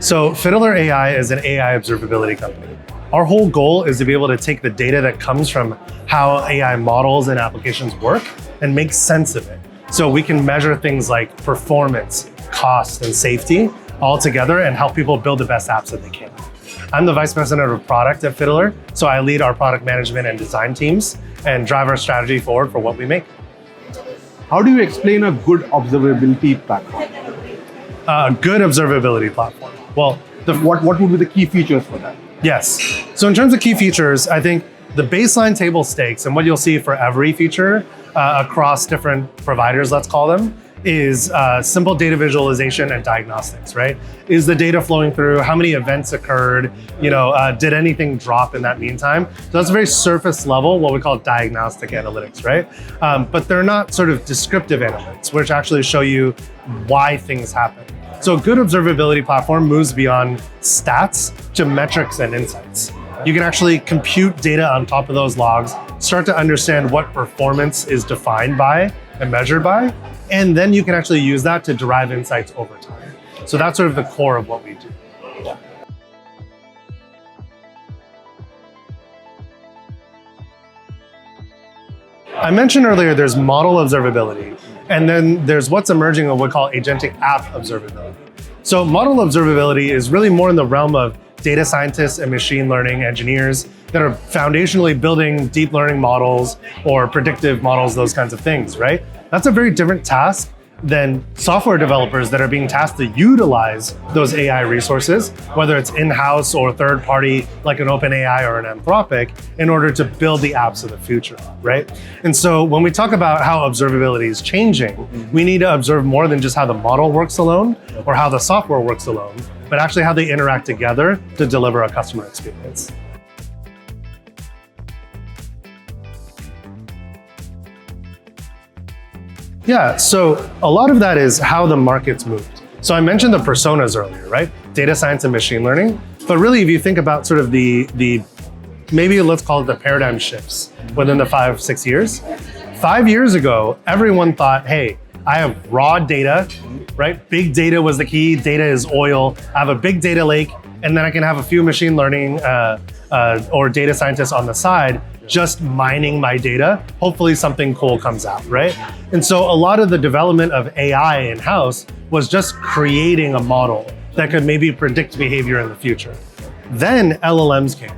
So Fiddler AI is an AI observability company. Our whole goal is to be able to take the data that comes from how AI models and applications work and make sense of it. So we can measure things like performance, cost, and safety all together and help people build the best apps that they can. I'm the Vice President of Product at Fiddler, so I lead our product management and design teams and drive our strategy forward for what we make. How do you explain a good observability platform? A good observability platform. Well, what would be the key features for that? Yes. So in terms of key features, I think the baseline table stakes and what you'll see for every feature across different providers, let's call them, is simple data visualization and diagnostics, right? Is the data flowing through? How many events occurred? Did anything drop in that meantime? So that's very surface level, what we call diagnostic analytics, right? But they're not sort of descriptive analytics, which actually show you why things happen. So a good observability platform moves beyond stats to metrics and insights. You can actually compute data on top of those logs, start to understand what performance is defined by and measured by, and then you can actually use that to derive insights over time. So that's sort of the core of what we do. I mentioned earlier there's model observability, and then there's what's emerging of what we call agentic app observability. So model observability is really more in the realm of data scientists and machine learning engineers that are foundationally building deep learning models or predictive models, those kinds of things, right? That's a very different task than software developers that are being tasked to utilize those AI resources, whether it's in-house or third party like an OpenAI or an Anthropic, in order to build the apps of the future, right? And so when we talk about how observability is changing, we need to observe more than just how the model works alone or how the software works alone, but actually how they interact together to deliver a customer experience. Yeah, so a lot of that is how the market's moved. So I mentioned the personas earlier, right? Data science and machine learning. But really, if you think about sort of the maybe let's call it the paradigm shifts within the 5-6 years. 5 years ago, everyone thought, hey, I have raw data, right? Big data was the key. Data is oil. I have a big data lake, and then I can have a few machine learning or data scientists on the side just mining my data. Hopefully something cool comes out, right? And so a lot of the development of AI in-house was just creating a model that could maybe predict behavior in the future. Then LLMs came,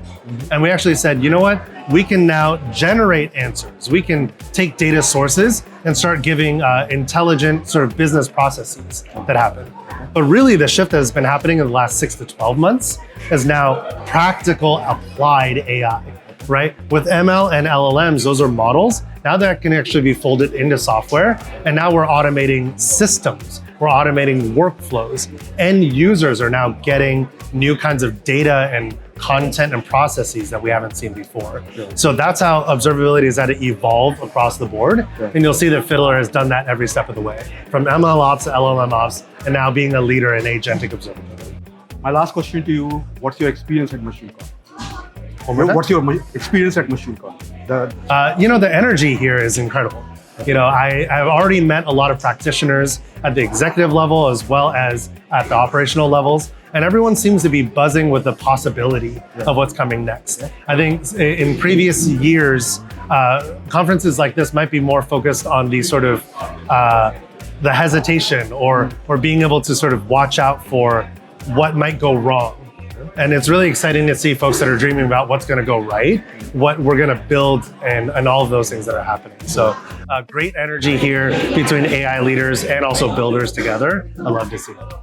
and we actually said, you know what? We can now generate answers. We can take data sources and start giving intelligent sort of business processes that happen. But really the shift that has been happening in the last 6 to 12 months is now practical applied AI, right? With ML and LLMs, those are models. Now that can actually be folded into software. And now we're automating systems. We're automating workflows. End users are now getting new kinds of data and content and processes that we haven't seen before. So that's how observability has had to evolve across the board. And you'll see that Fiddler has done that every step of the way, from ML ops to LLM ops, and now being a leader in agentic observability. My last question to you, what's your experience at MachineCon? What's your experience at MachineCon? The energy here is incredible. I've already met a lot of practitioners at the executive level as well as at the operational levels, and everyone seems to be buzzing with the possibility of what's coming next. I think in previous years, conferences like this might be more focused on the sort of the hesitation or being able to sort of watch out for what might go wrong. And it's really exciting to see folks that are dreaming about what's going to go right, what we're going to build, and all of those things that are happening. So great energy here between AI leaders and also builders together. I love to see it.